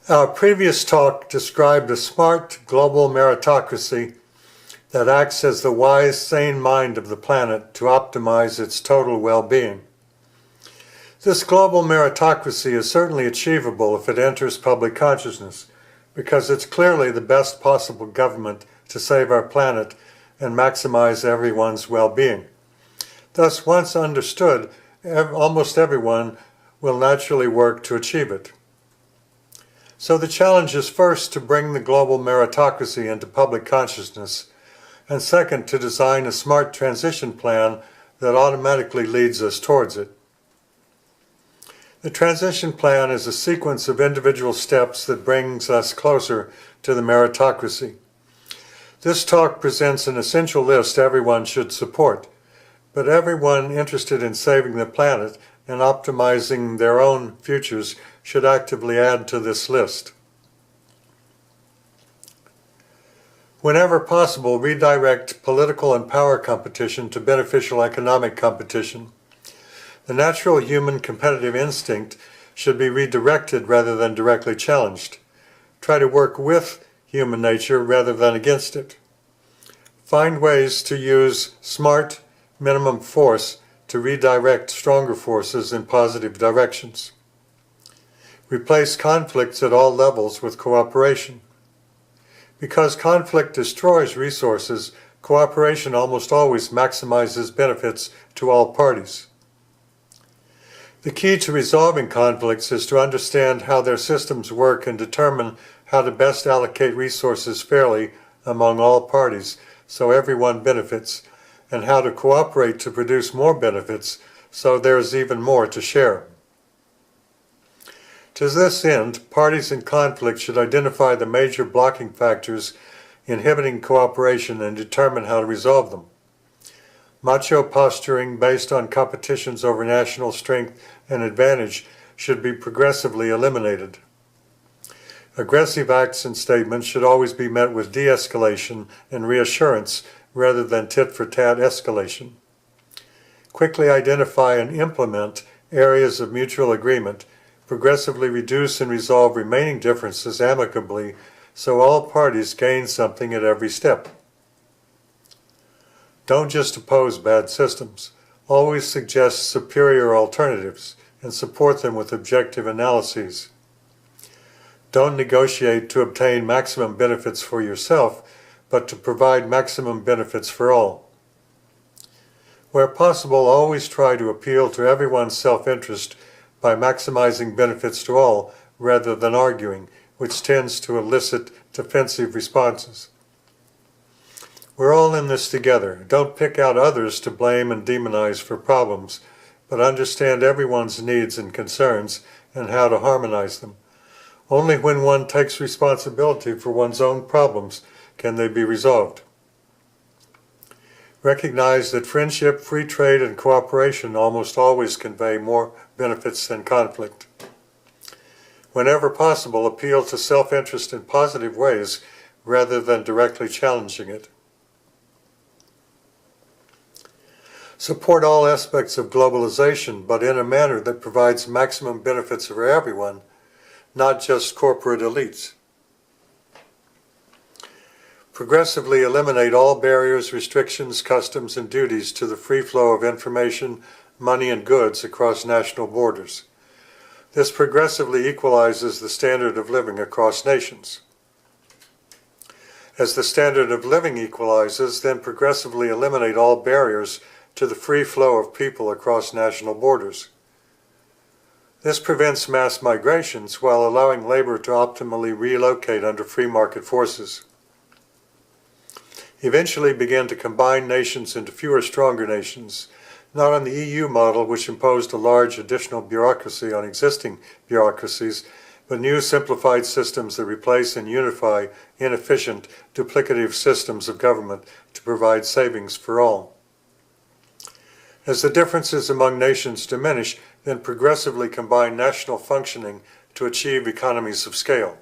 Our previous talk described a smart global meritocracy that acts as the wise, sane mind of the planet to optimize its total well-being. This global meritocracy is certainly achievable if it enters public consciousness, because it's clearly the best possible government to save our planet and maximize everyone's well-being. Thus, once understood, almost everyone will naturally work to achieve it. So the challenge is first to bring the global meritocracy into public consciousness, and second, to design a smart transition plan that automatically leads us towards it. The transition plan is a sequence of individual steps that brings us closer to the meritocracy. This talk presents an essential list everyone should support, but everyone interested in saving the planet and optimizing their own futures should actively add to this list. Whenever possible, redirect political and power competition to beneficial economic competition. The natural human competitive instinct should be redirected rather than directly challenged. Try to work with human nature rather than against it. Find ways to use smart minimum force to redirect stronger forces in positive directions. Replace conflicts at all levels with cooperation. Because conflict destroys resources, cooperation almost always maximizes benefits to all parties. The key to resolving conflicts is to understand how their systems work and determine how to best allocate resources fairly among all parties so everyone benefits, and how to cooperate to produce more benefits so there is even more to share. To this end, parties in conflict should identify the major blocking factors inhibiting cooperation and determine how to resolve them. Macho posturing based on competitions over national strength and advantage should be progressively eliminated. Aggressive acts and statements should always be met with de-escalation and reassurance rather than tit-for-tat escalation. Quickly identify and implement areas of mutual agreement. Progressively reduce and resolve remaining differences amicably so all parties gain something at every step. Don't just oppose bad systems. Always suggest superior alternatives and support them with objective analyses. Don't negotiate to obtain maximum benefits for yourself, but to provide maximum benefits for all. Where possible, always try to appeal to everyone's self-interest by maximizing benefits to all rather than arguing, which tends to elicit defensive responses. We're all in this together. Don't pick out others to blame and demonize for problems, but understand everyone's needs and concerns and how to harmonize them. Only when one takes responsibility for one's own problems can they be resolved. Recognize that friendship, free trade, and cooperation almost always convey more benefits than conflict. Whenever possible, appeal to self-interest in positive ways rather than directly challenging it. Support all aspects of globalization, but in a manner that provides maximum benefits for everyone, not just corporate elites. Progressively eliminate all barriers, restrictions, customs, and duties to the free flow of information, money, and goods across national borders. This progressively equalizes the standard of living across nations. As the standard of living equalizes, then progressively eliminate all barriers to the free flow of people across national borders. This prevents mass migrations while allowing labor to optimally relocate under free market forces. Eventually begin to combine nations into fewer stronger nations, not on the EU model, which imposed a large additional bureaucracy on existing bureaucracies, but new simplified systems that replace and unify inefficient, duplicative systems of government to provide savings for all. As the differences among nations diminish, then progressively combine national functioning to achieve economies of scale.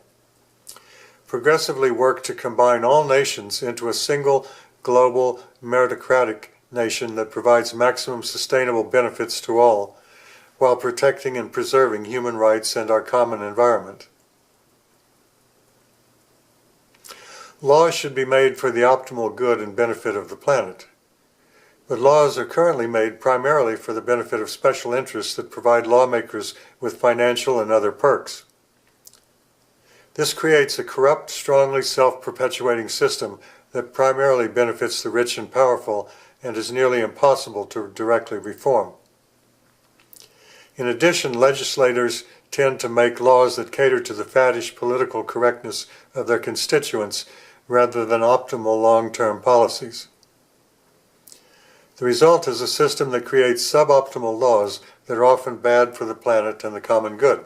Progressively work to combine all nations into a single global meritocratic nation that provides maximum sustainable benefits to all, while protecting and preserving human rights and our common environment. Laws should be made for the optimal good and benefit of the planet. But laws are currently made primarily for the benefit of special interests that provide lawmakers with financial and other perks. This creates a corrupt, strongly self-perpetuating system that primarily benefits the rich and powerful and is nearly impossible to directly reform. In addition, legislators tend to make laws that cater to the faddish political correctness of their constituents rather than optimal long-term policies. The result is a system that creates suboptimal laws that are often bad for the planet and the common good.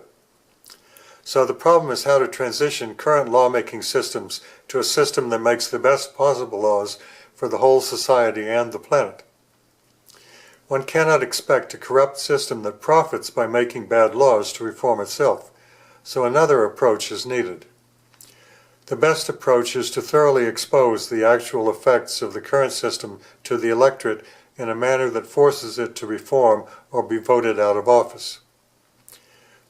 So the problem is how to transition current lawmaking systems to a system that makes the best possible laws for the whole society and the planet. One cannot expect a corrupt system that profits by making bad laws to reform itself, so another approach is needed. The best approach is to thoroughly expose the actual effects of the current system to the electorate in a manner that forces it to reform or be voted out of office.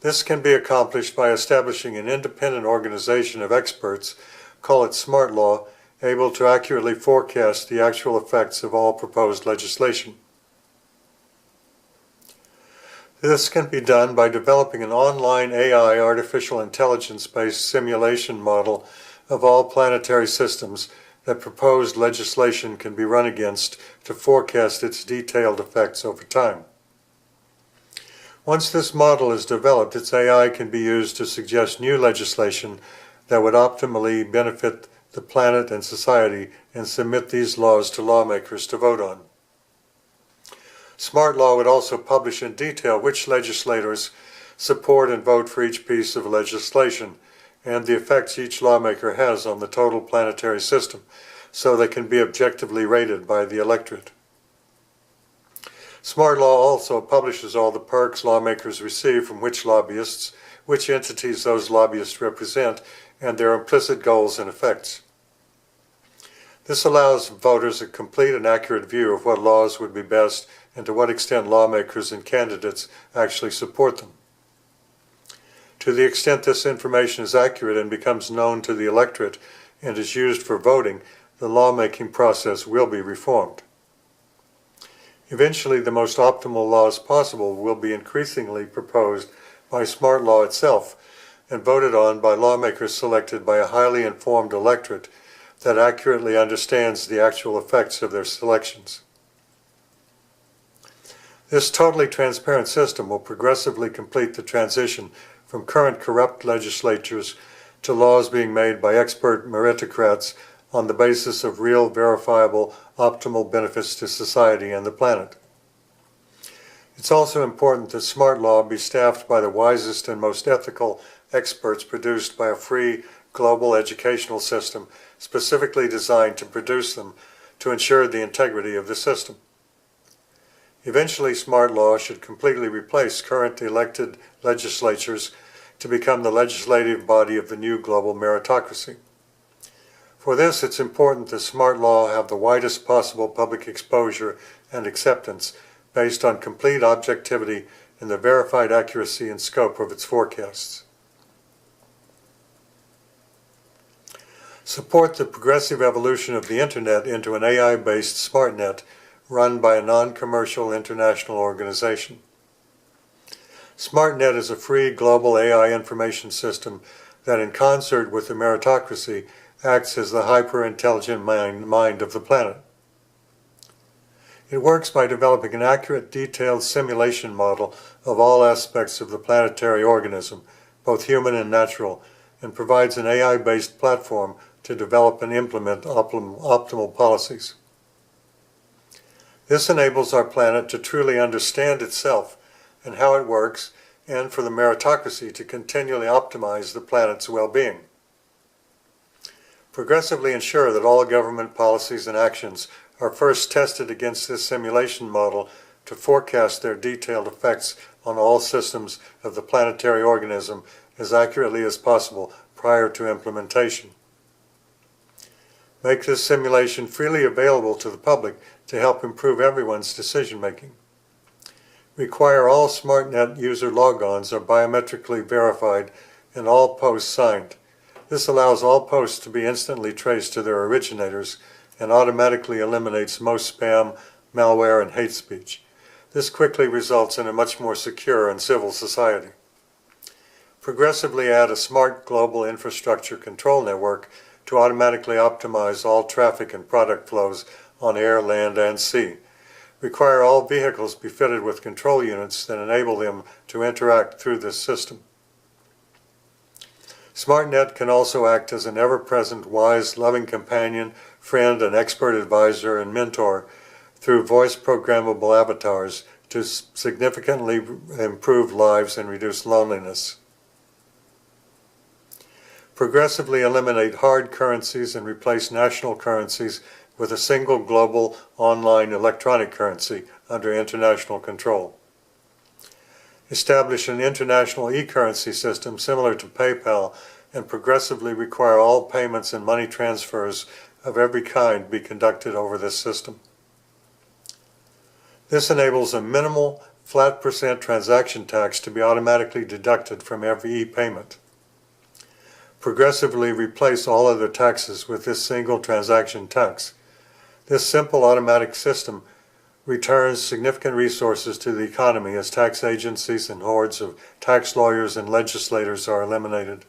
This can be accomplished by establishing an independent organization of experts, call it smart law, able to accurately forecast the actual effects of all proposed legislation. This can be done by developing an online AI artificial intelligence-based simulation model of all planetary systems that proposed legislation can be run against to forecast its detailed effects over time. Once this model is developed, its AI can be used to suggest new legislation that would optimally benefit the planet and society and submit these laws to lawmakers to vote on. Smart law would also publish in detail which legislators support and vote for each piece of legislation and the effects each lawmaker has on the total planetary system, so they can be objectively rated by the electorate. Smart law also publishes all the perks lawmakers receive from which lobbyists, which entities those lobbyists represent, and their implicit goals and effects. This allows voters a complete and accurate view of what laws would be best and to what extent lawmakers and candidates actually support them. To the extent this information is accurate and becomes known to the electorate and is used for voting, the lawmaking process will be reformed. Eventually, the most optimal laws possible will be increasingly proposed by smart law itself and voted on by lawmakers selected by a highly informed electorate that accurately understands the actual effects of their selections. This totally transparent system will progressively complete the transition from current corrupt legislatures to laws being made by expert meritocrats on the basis of real, verifiable, optimal benefits to society and the planet. It's also important that smart law be staffed by the wisest and most ethical experts produced by a free global educational system specifically designed to produce them to ensure the integrity of the system. Eventually, smart law should completely replace current elected legislatures to become the legislative body of the new global meritocracy. For this, it's important that smart law have the widest possible public exposure and acceptance based on complete objectivity and the verified accuracy and scope of its forecasts. Support the progressive evolution of the Internet into an AI-based SmartNet run by a non-commercial international organization. SmartNet is a free global AI information system that, in concert with the meritocracy, acts as the hyper-intelligent mind of the planet. It works by developing an accurate, detailed simulation model of all aspects of the planetary organism, both human and natural, and provides an AI-based platform to develop and implement optimal policies. This enables our planet to truly understand itself and how it works, and for the meritocracy to continually optimize the planet's well-being. Progressively ensure that all government policies and actions are first tested against this simulation model to forecast their detailed effects on all systems of the planetary organism as accurately as possible prior to implementation. Make this simulation freely available to the public to help improve everyone's decision-making. Require all SmartNet user logons are biometrically verified and all posts signed. This allows all posts to be instantly traced to their originators and automatically eliminates most spam, malware, and hate speech. This quickly results in a much more secure and civil society. Progressively add a smart global infrastructure control network to automatically optimize all traffic and product flows on air, land, and sea. Require all vehicles be fitted with control units that enable them to interact through this system. SmartNet can also act as an ever-present, wise, loving companion, friend, and expert advisor and mentor through voice programmable avatars to significantly improve lives and reduce loneliness. Progressively eliminate hard currencies and replace national currencies with a single global online electronic currency under international control. Establish an international e-currency system similar to PayPal and progressively require all payments and money transfers of every kind be conducted over this system. This enables a minimal flat % transaction tax to be automatically deducted from every e-payment. Progressively replace all other taxes with this single transaction tax. This simple automatic system returns significant resources to the economy as tax agencies and hordes of tax lawyers and legislators are eliminated.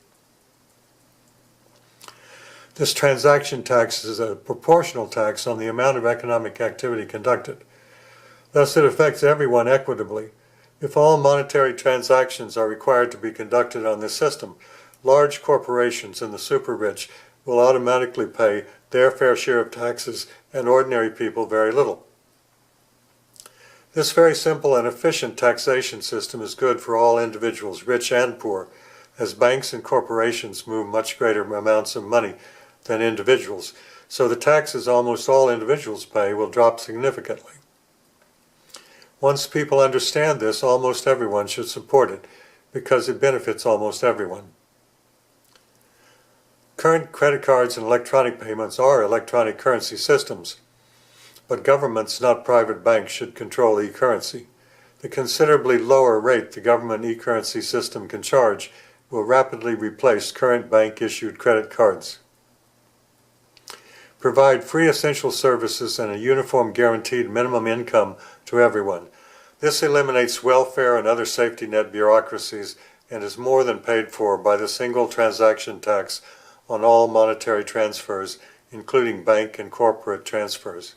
This transaction tax is a proportional tax on the amount of economic activity conducted. Thus, it affects everyone equitably. If all monetary transactions are required to be conducted on this system, large corporations and the super rich will automatically pay their fair share of taxes and ordinary people very little. This very simple and efficient taxation system is good for all individuals, rich and poor, as banks and corporations move much greater amounts of money than individuals, so the taxes almost all individuals pay will drop significantly. Once people understand this, almost everyone should support it, because it benefits almost everyone. Current credit cards and electronic payments are electronic currency systems, but governments, not private banks, should control e-currency. The considerably lower rate the government e-currency system can charge will rapidly replace current bank-issued credit cards. Provide free essential services and a uniform guaranteed minimum income to everyone. This eliminates welfare and other safety net bureaucracies and is more than paid for by the single transaction tax on all monetary transfers, including bank and corporate transfers.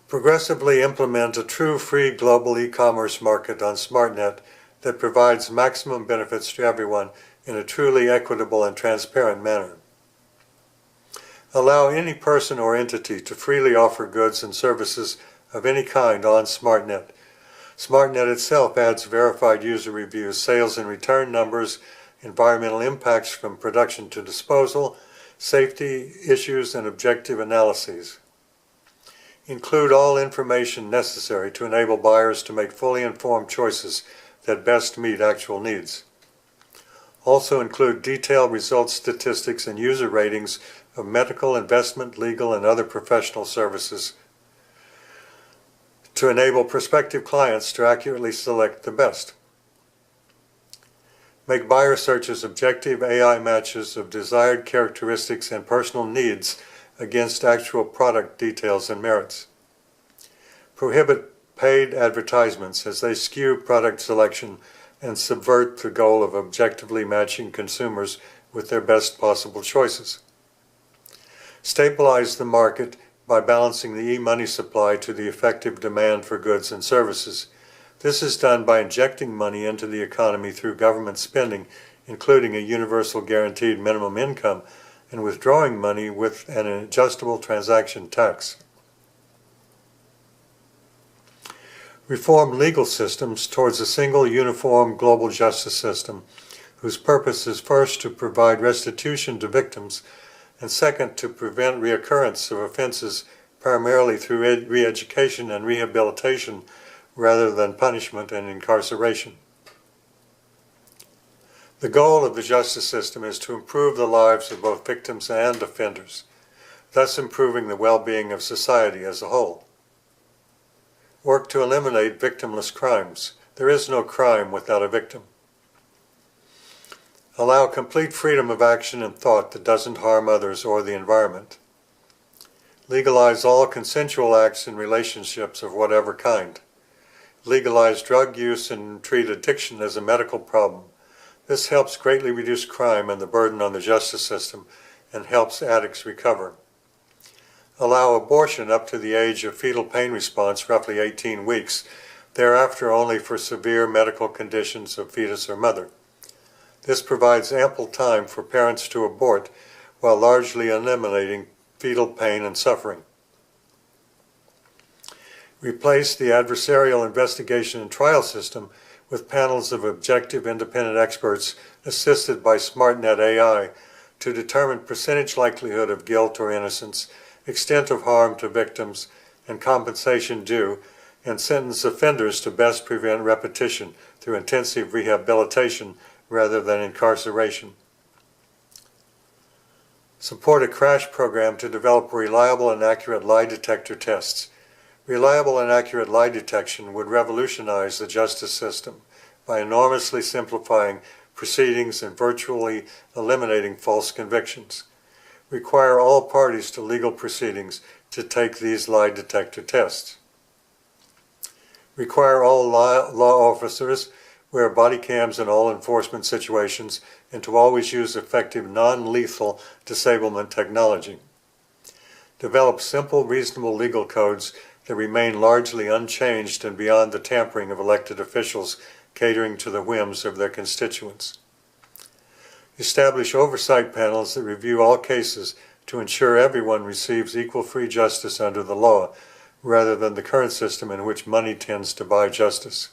Progressively implement a true free global e-commerce market on SmartNet that provides maximum benefits to everyone in a truly equitable and transparent manner. Allow any person or entity to freely offer goods and services of any kind on SmartNet. SmartNet itself adds verified user reviews, sales and return numbers, environmental impacts from production to disposal, safety issues, and objective analyses. Include all information necessary to enable buyers to make fully informed choices that best meet actual needs. Also include detailed results statistics and user ratings of medical, investment, legal, and other professional services to enable prospective clients to accurately select the best. Make buyer searches objective AI matches of desired characteristics and personal needs against actual product details and merits. Prohibit paid advertisements as they skew product selection and subvert the goal of objectively matching consumers with their best possible choices. Stabilize the market by balancing the e-money supply to the effective demand for goods and services. This is done by injecting money into the economy through government spending, including a universal guaranteed minimum income, and withdrawing money with an adjustable transaction tax. Reform legal systems towards a single uniform global justice system whose purpose is first to provide restitution to victims and second to prevent reoccurrence of offenses primarily through re-education and rehabilitation rather than punishment and incarceration. The goal of the justice system is to improve the lives of both victims and offenders, thus improving the well-being of society as a whole. Work to eliminate victimless crimes. There is no crime without a victim. Allow complete freedom of action and thought that doesn't harm others or the environment. Legalize all consensual acts in relationships of whatever kind. Legalize drug use and treat addiction as a medical problem. This helps greatly reduce crime and the burden on the justice system and helps addicts recover. Allow abortion up to the age of fetal pain response, roughly 18 weeks, thereafter only for severe medical conditions of fetus or mother. This provides ample time for parents to abort while largely eliminating fetal pain and suffering. Replace the adversarial investigation and trial system with panels of objective independent experts assisted by SmartNet AI to determine percentage likelihood of guilt or innocence, extent of harm to victims, and compensation due, and sentence offenders to best prevent repetition through intensive rehabilitation rather than incarceration. Support a crash program to develop reliable and accurate lie detector tests. Reliable and accurate lie detection would revolutionize the justice system by enormously simplifying proceedings and virtually eliminating false convictions. Require all parties to legal proceedings to take these lie detector tests. Require all law officers wear body cams in all enforcement situations and to always use effective non-lethal disablement technology. Develop simple, reasonable legal codes that remain largely unchanged and beyond the tampering of elected officials catering to the whims of their constituents. Establish oversight panels that review all cases to ensure everyone receives equal free justice under the law, rather than the current system in which money tends to buy justice.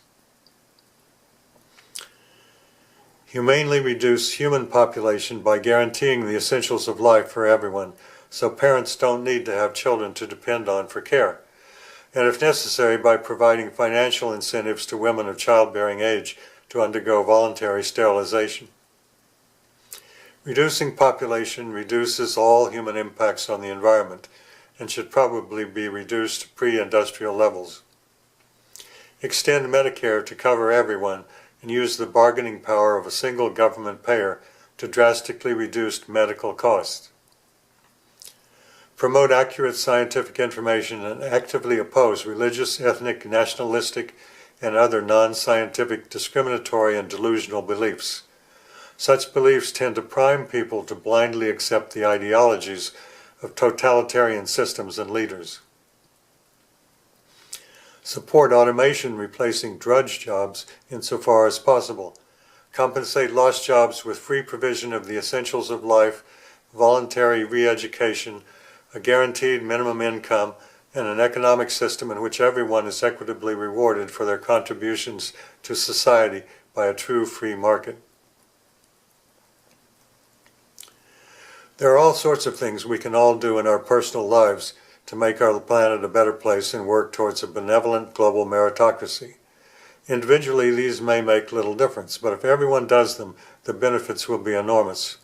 Humanely reduce human population by guaranteeing the essentials of life for everyone, so parents don't need to have children to depend on for care, and if necessary by providing financial incentives to women of childbearing age to undergo voluntary sterilization. Reducing population reduces all human impacts on the environment and should probably be reduced to pre-industrial levels. Extend Medicare to cover everyone and use the bargaining power of a single government payer to drastically reduce medical costs. Promote accurate scientific information and actively oppose religious, ethnic, nationalistic, and other non-scientific discriminatory and delusional beliefs. Such beliefs tend to prime people to blindly accept the ideologies of totalitarian systems and leaders. Support automation replacing drudge jobs insofar as possible. Compensate lost jobs with free provision of the essentials of life, voluntary re-education, a guaranteed minimum income, and an economic system in which everyone is equitably rewarded for their contributions to society by a true free market. There are all sorts of things we can all do in our personal lives to make our planet a better place and work towards a benevolent global meritocracy. Individually, these may make little difference, but if everyone does them, the benefits will be enormous.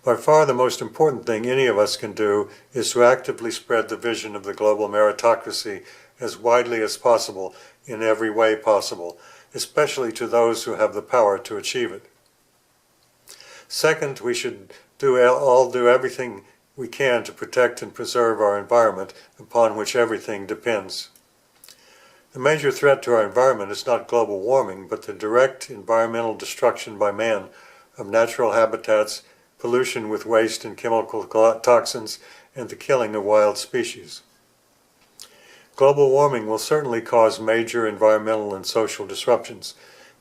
By far the most important thing any of us can do is to actively spread the vision of the global meritocracy as widely as possible in every way possible, especially to those who have the power to achieve it. Second, we should all do everything we can to protect and preserve our environment upon which everything depends. The major threat to our environment is not global warming, but the direct environmental destruction by man of natural habitats, pollution with waste and chemical toxins, and the killing of wild species. Global warming will certainly cause major environmental and social disruptions,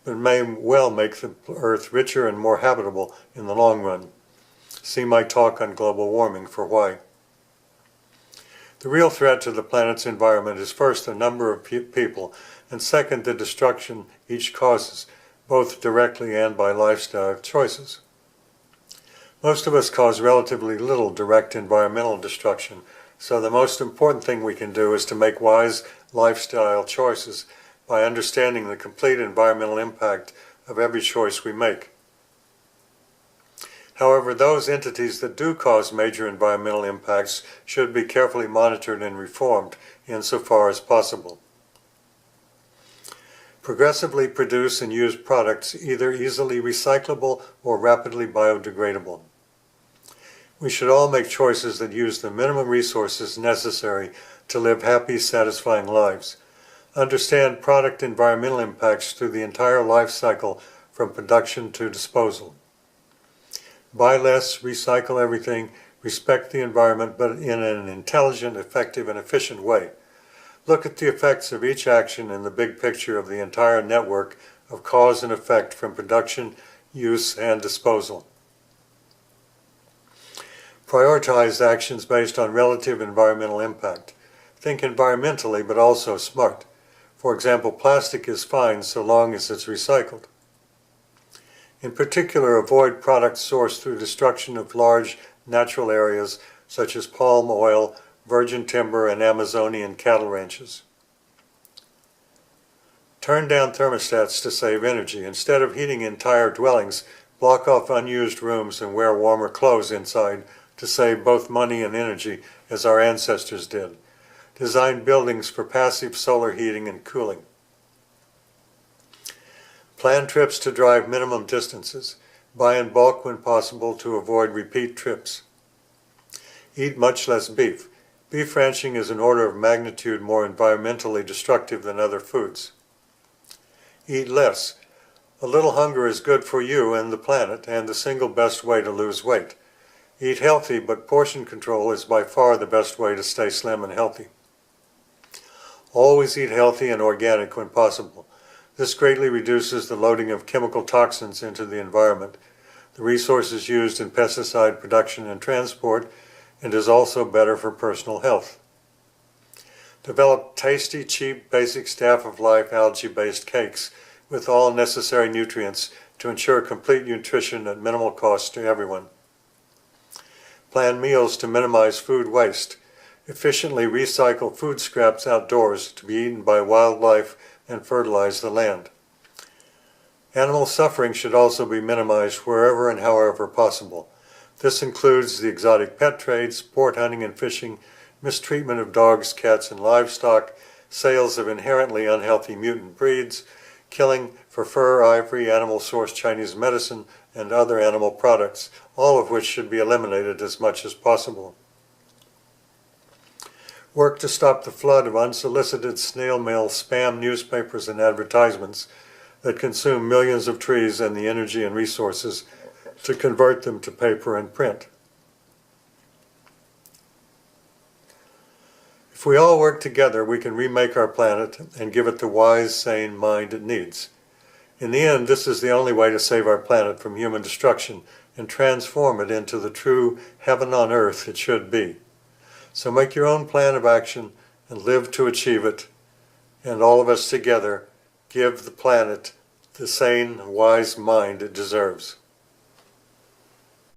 but may well make the Earth richer and more habitable in the long run. See my talk on global warming for why. The real threat to the planet's environment is first the number of people, and second the destruction each causes, both directly and by lifestyle choices. Most of us cause relatively little direct environmental destruction, so the most important thing we can do is to make wise lifestyle choices by understanding the complete environmental impact of every choice we make. However, those entities that do cause major environmental impacts should be carefully monitored and reformed insofar as possible. Progressively produce and use products either easily recyclable or rapidly biodegradable. We should all make choices that use the minimum resources necessary to live happy, satisfying lives. Understand product environmental impacts through the entire life cycle from production to disposal. Buy less, recycle everything, respect the environment, but in an intelligent, effective, and efficient way. Look at the effects of each action in the big picture of the entire network of cause and effect from production, use, and disposal. Prioritize actions based on relative environmental impact. Think environmentally, but also smart. For example, plastic is fine so long as it's recycled. In particular, avoid products sourced through destruction of large natural areas such as palm oil, virgin timber, and Amazonian cattle ranches. Turn down thermostats to save energy. Instead of heating entire dwellings, block off unused rooms and wear warmer clothes inside to save both money and energy, as our ancestors did. Design buildings for passive solar heating and cooling. Plan trips to drive minimum distances. Buy in bulk when possible to avoid repeat trips. Eat much less beef. Beef ranching is an order of magnitude more environmentally destructive than other foods. Eat less. A little hunger is good for you and the planet, and the single best way to lose weight. Eat healthy, but portion control is by far the best way to stay slim and healthy. Always eat healthy and organic when possible. This greatly reduces the loading of chemical toxins into the environment, the resources used in pesticide production and transport, and is also better for personal health. Develop tasty, cheap, basic staff of life algae-based cakes with all necessary nutrients to ensure complete nutrition at minimal cost to everyone. Plan meals to minimize food waste. Efficiently recycle food scraps outdoors to be eaten by wildlife and fertilize the land. Animal suffering should also be minimized wherever and however possible. This includes the exotic pet trade, sport hunting and fishing, mistreatment of dogs, cats, and livestock, sales of inherently unhealthy mutant breeds, killing for fur, ivory, animal-sourced Chinese medicine, and other animal products, all of which should be eliminated as much as possible. Work to stop the flood of unsolicited snail mail spam newspapers and advertisements that consume millions of trees and the energy and resources to convert them to paper and print. If we all work together, we can remake our planet and give it the wise, sane mind it needs. In the end, this is the only way to save our planet from human destruction and transform it into the true heaven on earth it should be. So make your own plan of action and live to achieve it, and all of us together give the planet the sane, wise mind it deserves.